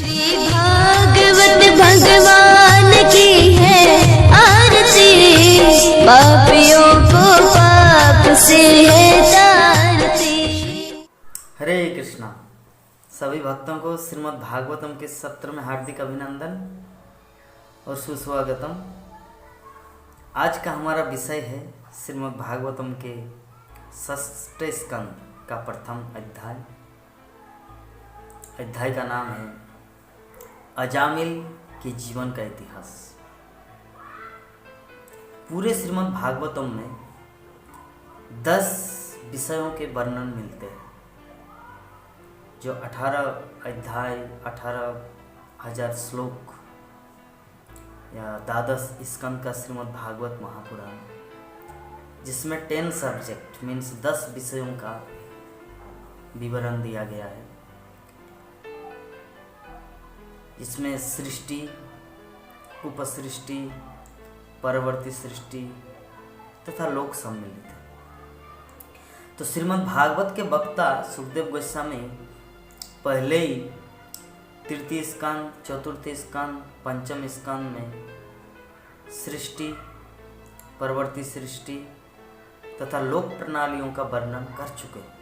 श्री भागवत भगवान की है आरती, पापियों को पाप से है तारती। हरे कृष्णा। सभी भक्तों को श्रीमद् भागवतम के सत्र में हार्दिक अभिनंदन और सुस्वागतम। आज का हमारा विषय है श्रीमद् भागवतम के षष्ठ स्कंद का प्रथम अध्याय। अध्याय का नाम है अजामिल के जीवन का इतिहास। पूरे श्रीमद् भागवतम में 10 विषयों के वर्णन मिलते हैं, जो 18 अध्याय 18,000 श्लोक या 12 स्कंद का श्रीमद् भागवत महापुराण, जिसमें 10 सब्जेक्ट मीन्स 10 विषयों का विवरण दिया गया है। इसमें सृष्टि, उपसृष्टि, परवर्ती सृष्टि तथा लोक सम्मिलित है। तो श्रीमद् भागवत के वक्ता सुखदेव गोस्वामी पहले ही तृतीय स्कंद, चतुर्थ स्कंद, पंचम स्कंद में सृष्टि, परवर्ती सृष्टि तथा लोक प्रणालियों का वर्णन कर चुके हैं।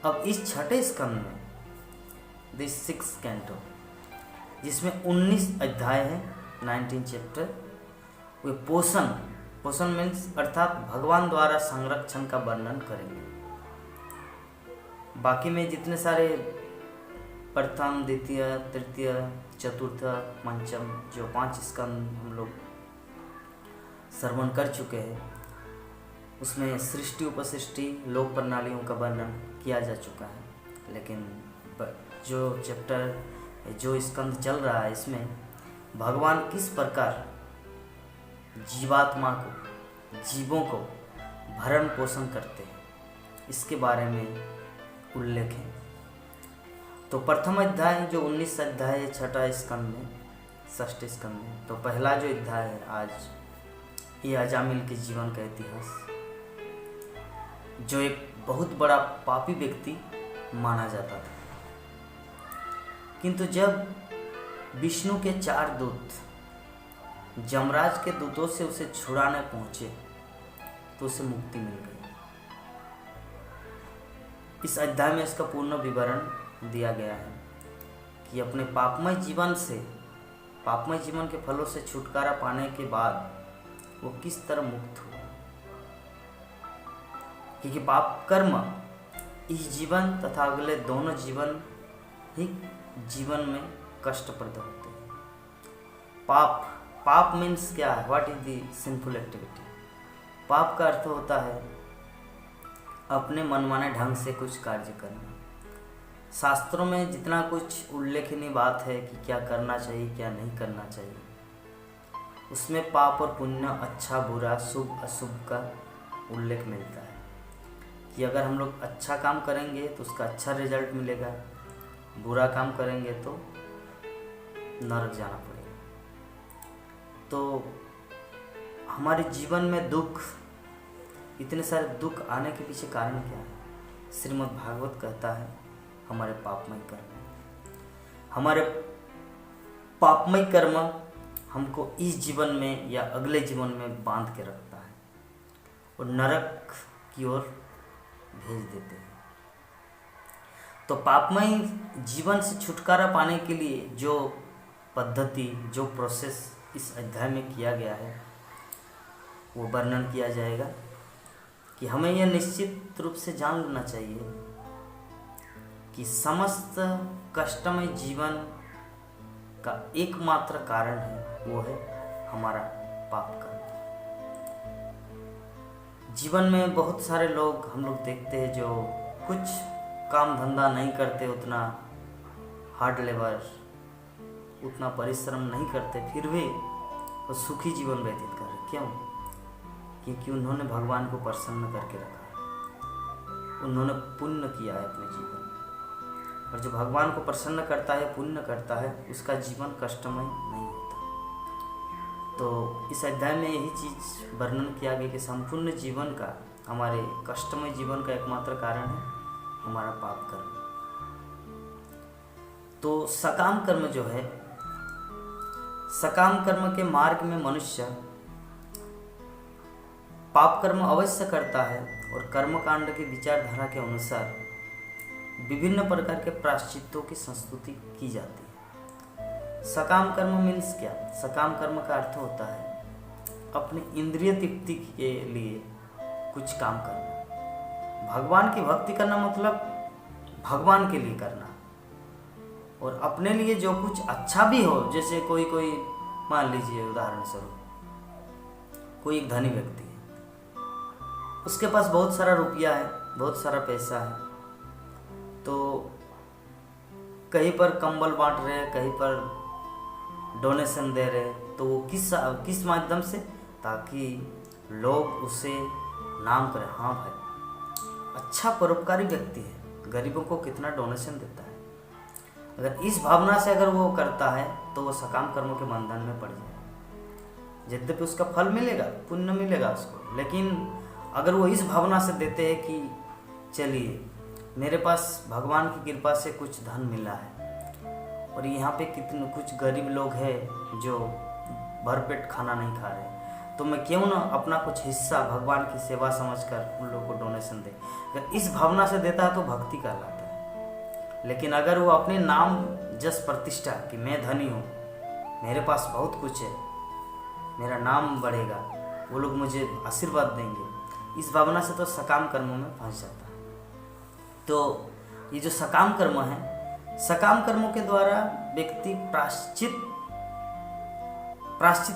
अब इस छठे स्कंद में दिस 6th कैंटो, जिसमें 19 अध्याय है, 19 चैप्टर, वे पोषण मीन्स अर्थात भगवान द्वारा संरक्षण का वर्णन करेंगे। बाकी में जितने सारे प्रथम, द्वितीय, तृतीय, चतुर्थ, पंचम, जो 5 स्कंद हम लोग श्रवण कर चुके हैं, उसमें सृष्टि, उपसृष्टि, लोक प्रणालियों का वर्णन किया जा चुका है। लेकिन जो चैप्टर, जो स्कंद चल रहा है, इसमें भगवान किस प्रकार जीवात्मा को, जीवों को भरण पोषण करते हैं, इसके बारे में उल्लेख है। तो प्रथम अध्याय जो 19 अध्याय है छठा स्कंद में, षष्ठ स्कंद में, तो पहला जो अध्याय है आज ये अजामिल के जीवन का इतिहास, जो एक बहुत बड़ा पापी व्यक्ति माना जाता था। किंतु जब विष्णु के 4 दूत जमराज के दूतों से उसे छुड़ाने पहुंचे तो उसे मुक्ति मिल गई। इस अध्याय में इसका पूर्ण विवरण दिया गया है कि अपने पापमय जीवन से, पापमय जीवन के फलों से छुटकारा पाने के बाद वो किस तरह मुक्त हुआ। क्योंकि पाप कर्म इस जीवन तथा अगले दोनों जीवन ही जीवन में कष्टप्रद होते हैं। पाप मीन्स क्या है? What is the sinful activity? पाप का अर्थ होता है अपने मनमाने ढंग से कुछ कार्य करना। शास्त्रों में जितना कुछ उल्लेखनीय बात है कि क्या करना चाहिए, क्या नहीं करना चाहिए, उसमें पाप और पुण्य, अच्छा बुरा, शुभ अशुभ का उल्लेख मिलता है कि अगर हम लोग अच्छा काम करेंगे तो उसका अच्छा रिजल्ट मिलेगा, बुरा काम करेंगे तो नरक जाना पड़ेगा। तो हमारे जीवन में दुख, इतने सारे दुख आने के पीछे कारण क्या है? श्रीमद् भागवत कहता है हमारे पापमय कर्म। हमारे पापमय कर्म हमको इस जीवन में या अगले जीवन में बांध के रखता है और नरक की ओर भेज देते हैं। तो पापमय जीवन से छुटकारा पाने के लिए जो पद्धति, जो प्रोसेस इस अध्याय में किया गया है, वो वर्णन किया जाएगा कि हमें यह निश्चित रूप से जान लेना चाहिए कि समस्त कष्टमय जीवन का एकमात्र कारण है, वो है हमारा पाप कर्म। जीवन में बहुत सारे लोग हम लोग देखते हैं जो कुछ काम धंधा नहीं करते, उतना हार्ड लेबर, उतना परिश्रम नहीं करते, फिर भी वो सुखी जीवन व्यतीत कर रहे। क्यों? क्योंकि उन्होंने भगवान को प्रसन्न करके रखा है, उन्होंने पुण्य किया है अपने जीवन में। और जो भगवान को प्रसन्न करता है, पुण्य करता है, उसका जीवन कष्टमय नहीं होता। तो इस अध्याय में यही चीज़ वर्णन किया गया कि संपूर्ण जीवन का, हमारे कष्टमय जीवन का एकमात्र कारण है हमारा पाप कर्म। तो सकाम कर्म जो है, सकाम कर्म के मार्ग में मनुष्य पाप कर्म अवश्य करता है और कर्मकांड की विचारधारा के अनुसार विभिन्न प्रकार के प्रायश्चित्तों की संस्तुति की जाती है। सकाम कर्म मीन्स क्या? सकाम कर्म का अर्थ होता है अपनी इंद्रिय तृप्ति के लिए कुछ काम करना। भगवान की भक्ति करना मतलब भगवान के लिए करना, और अपने लिए जो कुछ अच्छा भी हो, जैसे कोई मान लीजिए उदाहरण स्वरूप कोई एक धनी व्यक्ति है, उसके पास बहुत सारा रुपया है, बहुत सारा पैसा है, तो कहीं पर कंबल बांट रहे, कहीं पर डोनेशन दे रहे, तो वो किस माध्यम से, ताकि लोग उसे नाम करें, हाँ भाई अच्छा परोपकारी व्यक्ति है, गरीबों को कितना डोनेशन देता है। अगर इस भावना से अगर वो करता है तो वो सकाम कर्मों के बंधन में पड़ जाए। यद्यपि उसका फल मिलेगा, पुण्य मिलेगा उसको, लेकिन अगर वो इस भावना से देते हैं कि चलिए मेरे पास भगवान की कृपा से कुछ धन मिला है और यहाँ पे कितने कुछ गरीब लोग हैं जो भरपेट खाना नहीं खा रहे, तो मैं क्यों ना अपना कुछ हिस्सा भगवान की सेवा समझकर उन लोगों को डोनेशन दे। अगर इस भावना से देता है तो भक्ति कहलाता है। लेकिन अगर वो अपने नाम जस प्रतिष्ठा कि मैं धनी हूँ, मेरे पास बहुत कुछ है, मेरा नाम बढ़ेगा, वो लोग मुझे आशीर्वाद देंगे, इस भावना से तो सकाम कर्मों में फंस जाता है। तो ये जो सकाम कर्म है, सकाम कर्मों के द्वारा व्यक्ति प्रायश्चित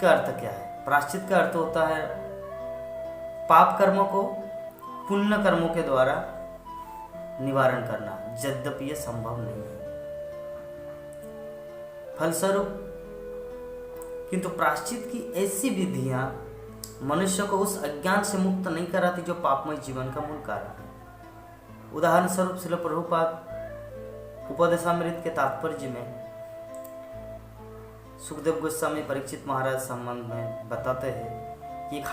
का अर्थ क्या है? प्रायश्चित का अर्थ होता है पाप कर्मों को पुण्य कर्मों के द्वारा निवारण करना, यद्यपि यह संभव नहीं है। फलस्वरूप किंतु प्रायश्चित की ऐसी विधियां मनुष्य को उस अज्ञान से मुक्त नहीं कराती जो पापमय जीवन का मूल कारण है। उदाहरण स्वरूप श्रील प्रभुपाद उपदेशामृत के तात्पर्य में सुखदेव गोस्वामी परीक्षित महाराज संबंध में बताते हैं कि एक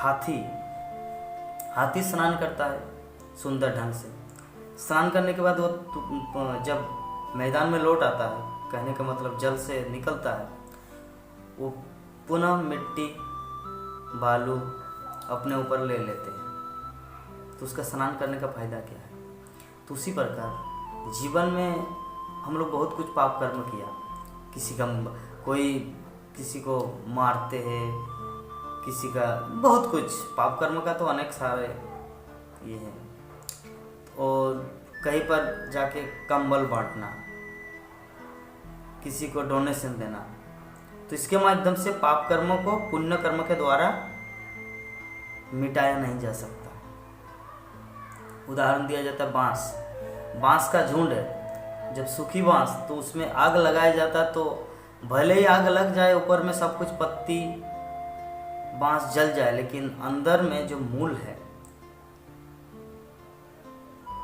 हाथी स्नान करता है सुंदर ढंग से। स्नान करने के बाद वो जब मैदान में लौट आता है, कहने का मतलब जल से निकलता है, वो पुनः मिट्टी बालू अपने ऊपर ले लेते हैं। तो उसका स्नान करने का फायदा क्या है? तो उसी प्रकार जीवन में हम लोग बहुत कुछ पाप कर्म किया, किसी को मारते हैं, किसी का बहुत कुछ पाप कर्म का तो अनेक सारे ये हैं, और कहीं पर जाके कंबल बांटना, किसी को डोनेशन देना, तो इसके माध्यम से पाप कर्मों को पुण्य कर्म के द्वारा मिटाया नहीं जा सकता। उदाहरण दिया जाता है बांस का झुंड है, जब सूखी बांस तो उसमें आग लगाया जाता, तो भले ही आग लग जाए, ऊपर में सब कुछ पत्ती बांस जल जाए, लेकिन अंदर में जो मूल है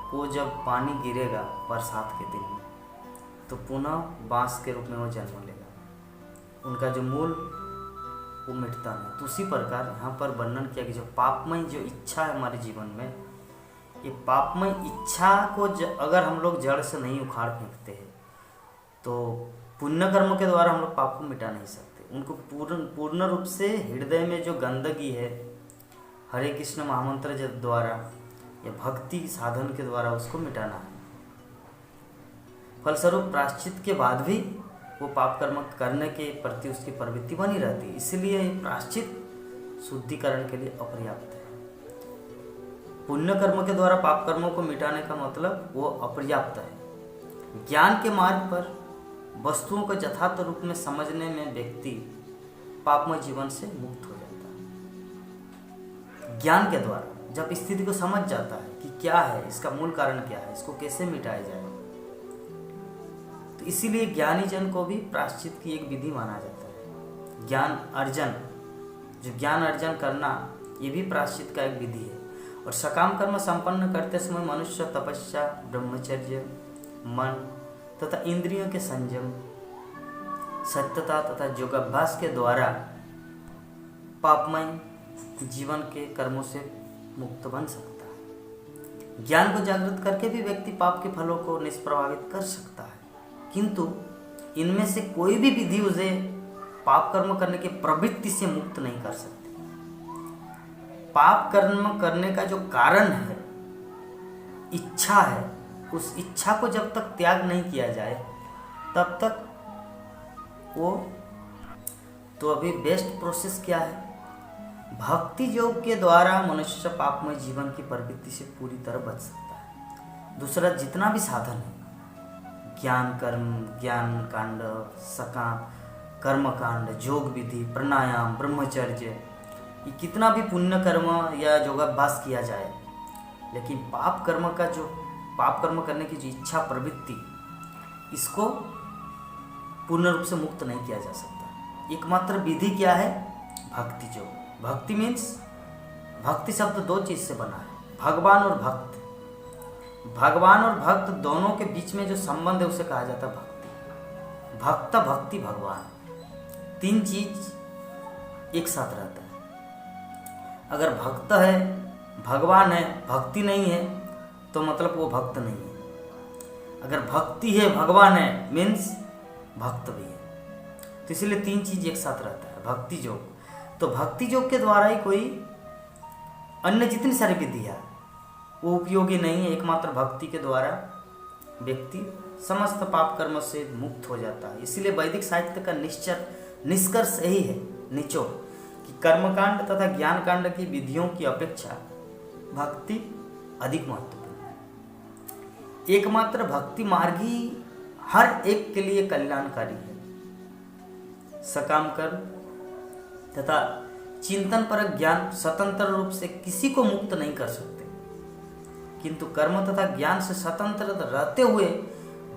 वो जब पानी गिरेगा बरसात के दिन में, तो पुनः बांस के रूप में वो जन्म लेगा, उनका जो मूल वो मिटता नहीं। तो उसी प्रकार यहाँ पर वर्णन किया कि जो पापमय जो इच्छा है हमारे जीवन में, ये पापमय इच्छा को अगर हम लोग जड़ से नहीं उखाड़ फेंकते हैं तो पुण्य कर्म के द्वारा हम लोग पाप को मिटा नहीं सकते। उनको पूर्ण रूप से हृदय में जो गंदगी है, हरे कृष्ण महामंत्र द्वारा या भक्ति साधन के द्वारा उसको मिटाना है। फलस्वरूप प्रायश्चित के बाद भी वो पाप कर्म करने के प्रति उसकी प्रवृत्ति बनी रहती है, इसलिए प्रायश्चित शुद्धिकरण के लिए अपर्याप्त है। पुण्य कर्म के द्वारा पाप कर्मों को मिटाने का मतलब वो अपर्याप्त है। ज्ञान के मार्ग पर वस्तुओं को यथार्थ रूप में समझने में व्यक्ति पापमय जीवन से मुक्त हो जाता है। ज्ञान के द्वारा जब स्थिति को समझ जाता है कि क्या है, इसका मूल कारण क्या है, इसको कैसे मिटाया जाए, तो इसीलिए ज्ञानी जन को भी प्रायश्चित की एक विधि माना जाता है। ज्ञान अर्जन करना ये भी प्रायश्चित का एक विधि है। और सकाम कर्म संपन्न करते समय मनुष्य तपस्या, ब्रह्मचर्य, मन तथा इंद्रियों के संयम, सत्यता तथा योगाभ्यास के द्वारा पापमय जीवन के कर्मों से मुक्त बन सकता है। ज्ञान को जागृत करके भी व्यक्ति पाप के फलों को निष्प्रभावित कर सकता है, किंतु इनमें से कोई भी विधि उसे पाप कर्म करने की प्रवृत्ति से मुक्त नहीं कर सकती। पाप कर्म करने का जो कारण है, इच्छा है, उस इच्छा को जब तक त्याग नहीं किया जाए तब तक वो, तो अभी बेस्ट प्रोसेस क्या है? भक्ति योग के द्वारा मनुष्य पापमय जीवन की प्रवृत्ति से पूरी तरह बच सकता है। दूसरा, जितना भी साधन है, ज्ञान कर्म, ज्ञान कांड, सकाम, कर्म कांड, योग विधि, प्राणायाम, ब्रह्मचर्य, ये कितना भी पुण्य कर्म या योगाभ्यास किया जाए, लेकिन पाप कर्म करने की जो इच्छा प्रवृत्ति, इसको पूर्ण रूप से मुक्त नहीं किया जा सकता। एकमात्र विधि क्या है? भक्ति योग। भक्ति मीन्स, भक्ति शब्द दो चीज से बना है, भगवान और भक्त। भगवान और भक्त दोनों के बीच में जो संबंध है उसे कहा जाता है भक्ति। भक्त, भक्ति, भगवान, तीन चीज एक साथ रहता है। अगर भक्त है, भगवान है, भक्ति नहीं है, तो मतलब वो भक्त नहीं है। अगर भक्ति है, भगवान है, मीन्स भक्त भी है। तो इसलिए तीन चीज एक साथ रहता है, भक्ति योग। तो भक्ति योग के द्वारा ही कोई अन्य जितनी सारी विधियां वो उपयोगी नहीं है। एकमात्र भक्ति के द्वारा व्यक्ति समस्त पाप कर्म से मुक्त हो जाता है। इसीलिए वैदिक साहित्य का निष्कर्ष यही है, निचोड़, कि कर्मकांड तथा ज्ञान कांड की विधियों की अपेक्षा भक्ति अधिक महत्वपूर्ण है। एकमात्र भक्ति मार्गी हर एक के लिए कल्याणकारी है। सकाम कर्म तथा चिंतन पर ज्ञान स्वतंत्र रूप से किसी को मुक्त नहीं कर सकते, किंतु कर्म तथा ज्ञान से स्वतंत्र रहते हुए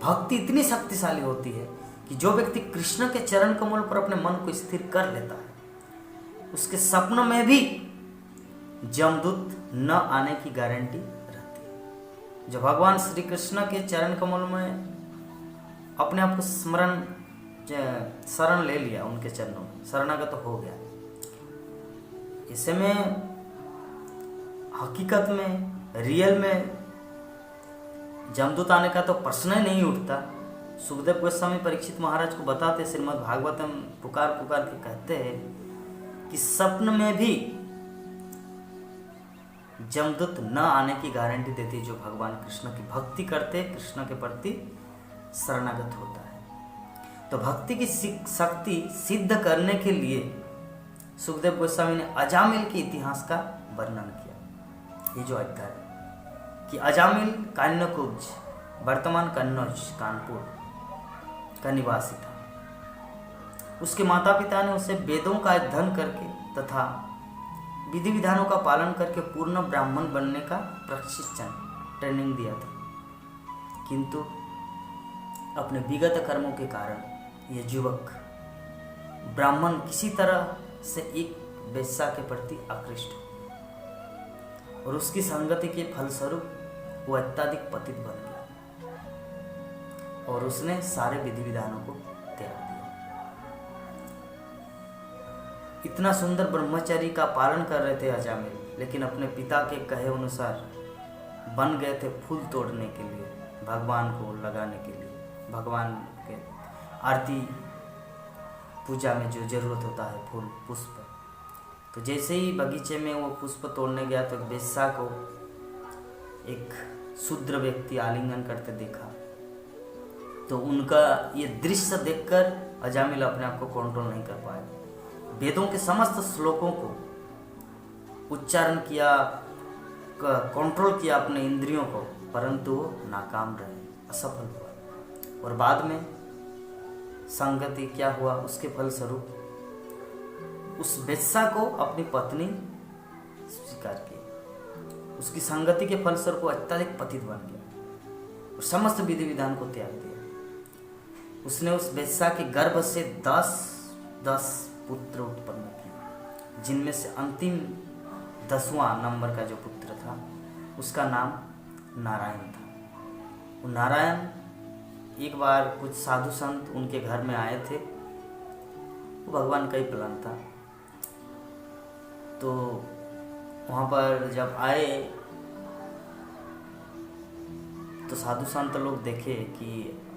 भक्ति इतनी शक्तिशाली होती है कि जो व्यक्ति कृष्ण के चरण कमल पर अपने मन को स्थिर कर लेता है, उसके सपनों में भी जमदूत न आने की गारंटी रहती है। जो भगवान श्री कृष्ण के चरण कमल में अपने आप को शरण ले लिया, उनके चरणों में शरणागत तो हो गया, इसे में हकीकत में, रियल में जमदूत आने का तो प्रश्न ही नहीं उठता। सुखदेव गोस्वामी परीक्षित महाराज को बताते, श्रीमद् भागवतम पुकार पुकार के कहते हैं कि स्वप्न में भी जमदूत न आने की गारंटी देती है जो भगवान कृष्ण की भक्ति करते, कृष्ण के प्रति शरणागत होता है। तो भक्ति की शक्ति सिद्ध करने के लिए सुखदेव गोस्वामी ने अजामिल के इतिहास का वर्णन किया। ये जो अध्याय कि अजामिल कान्यकुब्ज, वर्तमान कन्नौज, कानपुर का निवासी था। उसके माता पिता ने उसे वेदों का अध्ययन करके तथा विधि विधानों का पालन करके पूर्ण ब्राह्मण बनने का प्रशिक्षण, ट्रेनिंग दिया था, किंतु अपने विगत कर्मों के कारण यह युवक ब्राह्मण किसी तरह से एक वेश्या के प्रति आकृष्ट हो और उसकी संगति के फलस्वरूप वो अत्यधिक पतित बन गया और उसने सारे विधि विधानों को त्याग दिया। इतना सुंदर ब्रह्मचर्य का पालन कर रहे थे अजामिल, लेकिन अपने पिता के कहे अनुसार बन गए थे फूल तोड़ने के लिए, भगवान को लगाने के लिए, भगवान के आरती पूजा में जो जरूरत होता है फूल पुष्प। तो जैसे ही बगीचे में वो पुष्प तोड़ने गया तो वेश्या को एक शूद्र व्यक्ति आलिंगन करते देखा। तो उनका ये दृश्य देखकर अजामिल अपने आप को कंट्रोल नहीं कर पाए। वेदों के समस्त श्लोकों को उच्चारण किया, कंट्रोल किया अपने इंद्रियों को, परंतु वो नाकाम रहे, असफल हुआ। और बाद में संगति क्या हुआ, उसके फलस्वरूप उस वेश्या को अपनी पत्नी स्वीकार की। उसकी संगति के फलस्वरूप अत्यधिक पतित बन गया और समस्त विधि विधान को त्याग दिया। उसने उस वेश्या के गर्भ से 10 पुत्र उत्पन्न किए, जिनमें से अंतिम 10वां नंबर का जो पुत्र था उसका नाम नारायण था। वो नारायण, एक बार कुछ साधु संत उनके घर में आए थे, वो भगवान का ही प्लान था। तो वहाँ पर जब आए तो साधु संत लोग देखे कि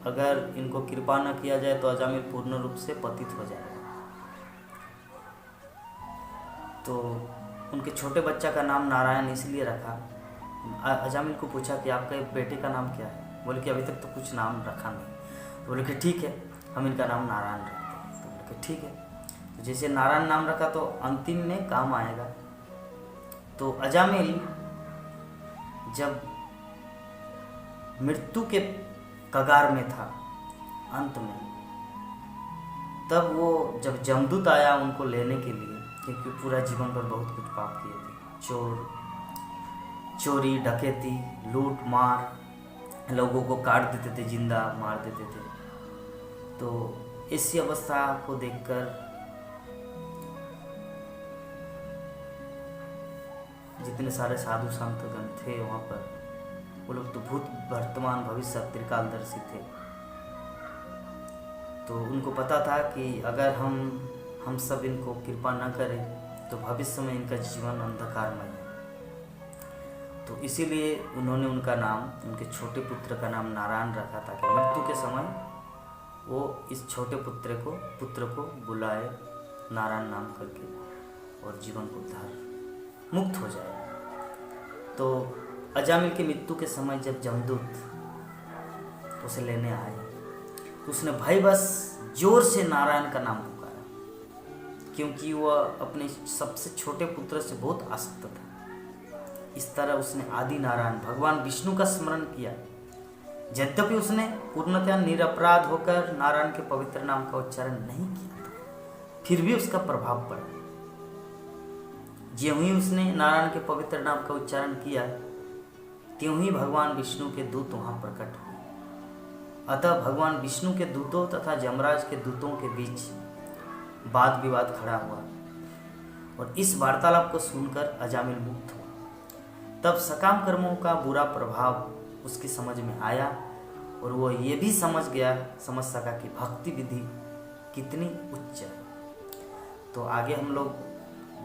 अगर इनको कृपा न किया जाए तो अजामिल पूर्ण रूप से पतित हो जाएगा। तो उनके छोटे बच्चा का नाम नारायण इसलिए रखा। अजामिल को पूछा कि आपके बेटे का नाम क्या है? बोले कि अभी तक तो कुछ नाम रखा नहीं। तो बोले कि ठीक है, हम इनका नाम नारायण रखते हैं। तो बोले कि ठीक है। तो जैसे नारायण नाम रखा तो अंतिम में काम आएगा। तो अजामिल जब मृत्यु के कगार में था अंत में, तब वो जब जमदूत आया उनको लेने के लिए, क्योंकि पूरा जीवन पर बहुत कुछ पाप किए थे, चोरी, डकैती, लूट मार, लोगों को काट देते थे, जिंदा मार देते थे। तो इसी अवस्था को देखकर जितने सारे साधु संतगण थे वहाँ पर, वो लोग तो भूत वर्तमान भविष्य त्रिकालदर्शी थे। तो उनको पता था कि अगर हम सब इनको कृपा न करें तो भविष्य में इनका जीवन अंधकारमय है। तो इसीलिए उन्होंने उनका नाम, उनके छोटे पुत्र का नाम नारायण रखा, ताकि मृत्यु के समय वो इस छोटे पुत्र को बुलाए नारायण नाम करके और जीवन को उद्धार मुक्त हो जाए। तो अजामिल की मृत्यु के समय जब जमदूत उसे लेने आए तो उसने भाई बस जोर से नारायण का नाम पुकारा, क्योंकि वह अपने सबसे छोटे पुत्र से बहुत आसक्त था। इस तरह उसने आदि नारायण भगवान विष्णु का स्मरण किया। यद्यपि उसने पूर्णतः निरपराध होकर नारायण के पवित्र नाम का उच्चारण नहीं किया था, फिर भी उसका प्रभाव पड़ा। ज्यों ही उसने नारायण के पवित्र नाम का उच्चारण किया, त्यों ही भगवान विष्णु के दूत वहां प्रकट हुए। अतः भगवान विष्णु के दूतों तथा यमराज के दूतों के बीच वाद विवाद खड़ा हुआ और इस वार्तालाप को सुनकर अजामिल मुक्त हुआ। तब सकाम कर्मों का बुरा प्रभाव उसकी समझ में आया और वो ये भी समझ सका कि भक्ति विधि कितनी उच्च है। तो आगे हम लोग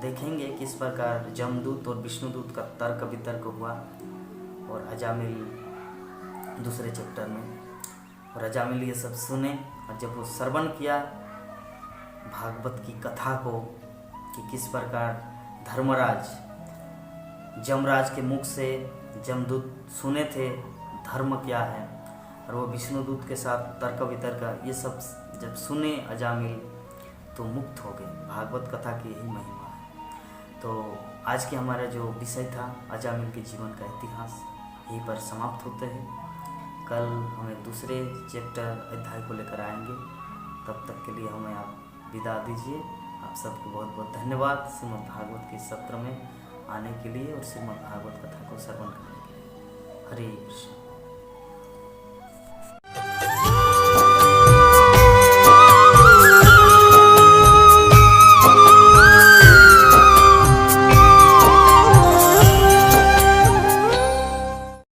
देखेंगे किस प्रकार जमदूत और विष्णुदूत का तर्क वितर्क हुआ और अजामिल दूसरे चैप्टर में। और अजामिल ये सब सुने और जब वो श्रवण किया भागवत की कथा को कि किस प्रकार धर्मराज जमराज के मुख से जमदूत सुने थे धर्म क्या है, और वो विष्णुदूत के साथ तर्क वितर्क ये सब जब सुने अजामिल तो मुक्त हो गए। भागवत कथा की यही महिमा है। तो आज के हमारा जो विषय था अजामिल के जीवन का इतिहास यहीं पर समाप्त होते हैं। कल हमें दूसरे चैप्टर अध्याय को लेकर आएंगे। तब तक के लिए हमें आप विदा दीजिए। आप सबको बहुत बहुत धन्यवाद श्रीमद् भागवत के सत्र में आने के लिए और श्रीमद् भागवत कथा को श्रवण करने के लिए। हरे कृष्ण।